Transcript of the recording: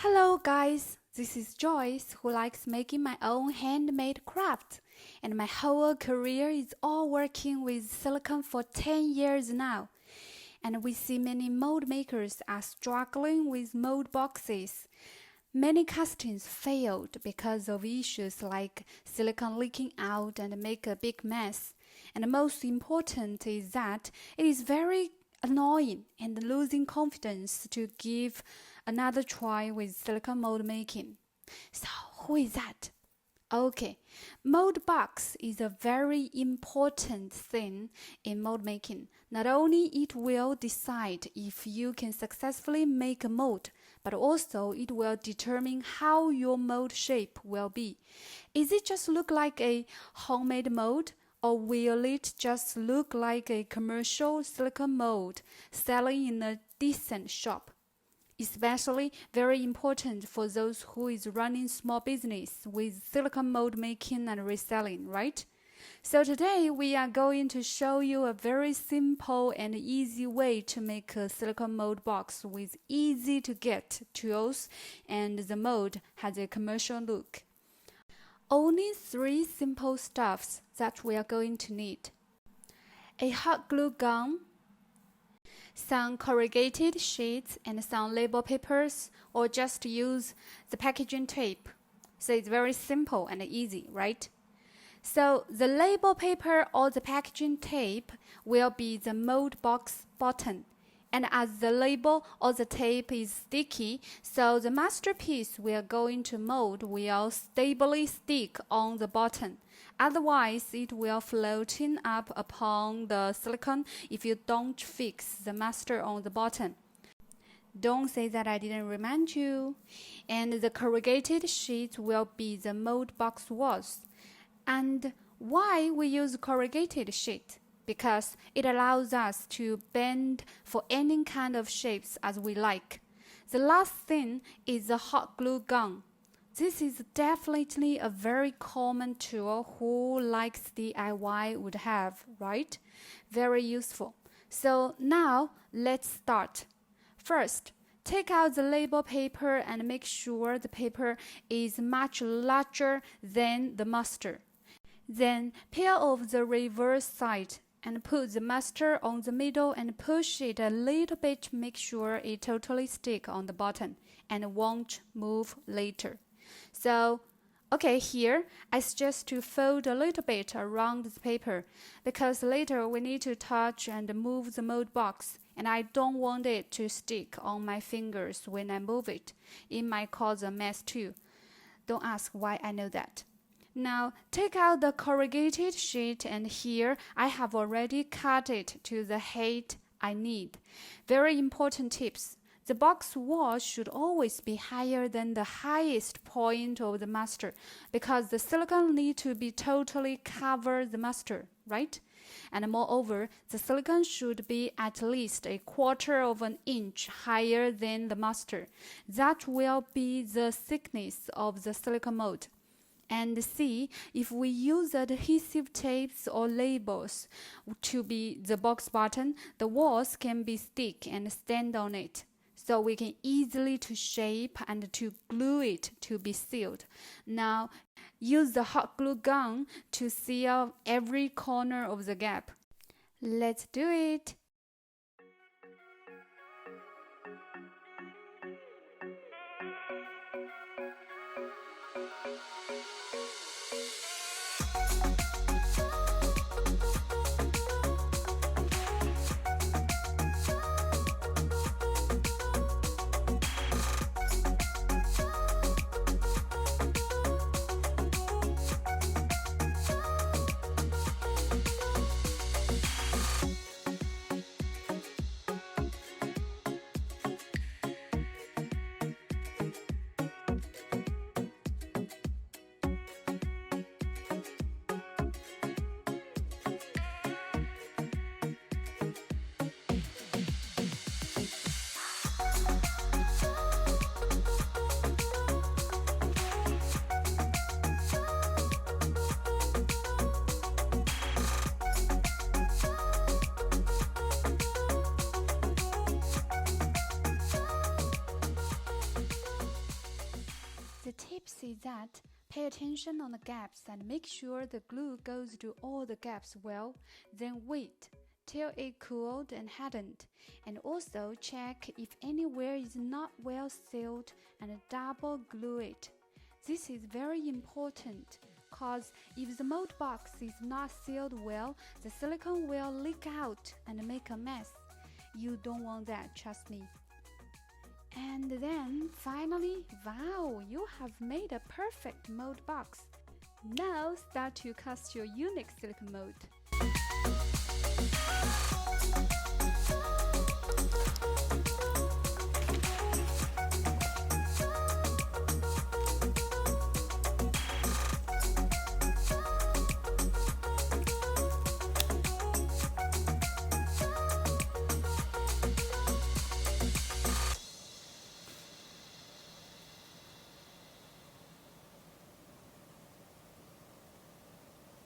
Hello guys, this is Joyce who likes making my own handmade craft, and my whole career is all working with silicone for 10 years now. And we see many mold makers are struggling with mold boxes. Many castings failed because of issues like silicone leaking out and make a big mess. And most important is that it is very annoying and losing confidence to give another try with silicone mold making. So who is that? Okay, mold box is a very important thing in mold making. Not only it will decide if you can successfully make a mold, but also it will determine how your mold shape will be. Is it just look like a homemade mold, or will it just look like a commercial silicone mold selling in a decent shop? Especially very important for those who is running small business with silicone mold making and reselling, right? So today we are going to show you a very simple and easy way to make a silicone mold box with easy to get tools, and the mold has a commercial look. Only 3 simple stuffs that we are going to need: a hot glue gun, some corrugated sheets, and some label papers, or just use the packaging tape. So it's very simple and easy, right? So the label paper or the packaging tape will be the mold box bottom. And as the label or the tape is sticky, so the masterpiece we are going to mold will stably stick on the bottom. Otherwise, it will floating up upon the silicone if you don't fix the master on the bottom. Don't say that I didn't remind you. And the corrugated sheet will be the mold box walls. And why we use corrugated sheet? Because it allows us to bend for any kind of shapes as we like. The last thing is the hot glue gun. This is definitely a very common tool who likes DIY would have, right? Very useful. So now let's start. First, take out the label paper and make sure the paper is much larger than the master. Then peel off the reverse side and put the master on the middle and push it a little bit to make sure it totally sticks on the bottom and won't move later. So, okay, here I suggest to fold a little bit around the paper because later we need to touch and move the mold box, and I don't want it to stick on my fingers when I move it. It might cause a mess too. Don't ask why I know that. Now, take out the corrugated sheet, and here I have already cut it to the height I need. Very important tips. The box wall should always be higher than the highest point of the master because the silicone need to be totally cover the master, right? And moreover, the silicone should be at least 1/4 of an inch higher than the master. That will be the thickness of the silicone mold. And see, if we use adhesive tapes or labels to be the box bottom, the walls can be stick and stand on it. So we can easily to shape and to glue it to be sealed. Now, use the hot glue gun to seal every corner of the gap. Let's do it! is that pay attention on the gaps and make sure the glue goes to all the gaps well. Then wait till it cooled and hardened, and also check if anywhere is not well sealed and double glue it. This is very important, cause if the mold box is not sealed well, the silicone will leak out and make a mess. You don't want that, trust me. And then finally, wow, you have made a perfect mold box. Now start to cast your unique silicone mold.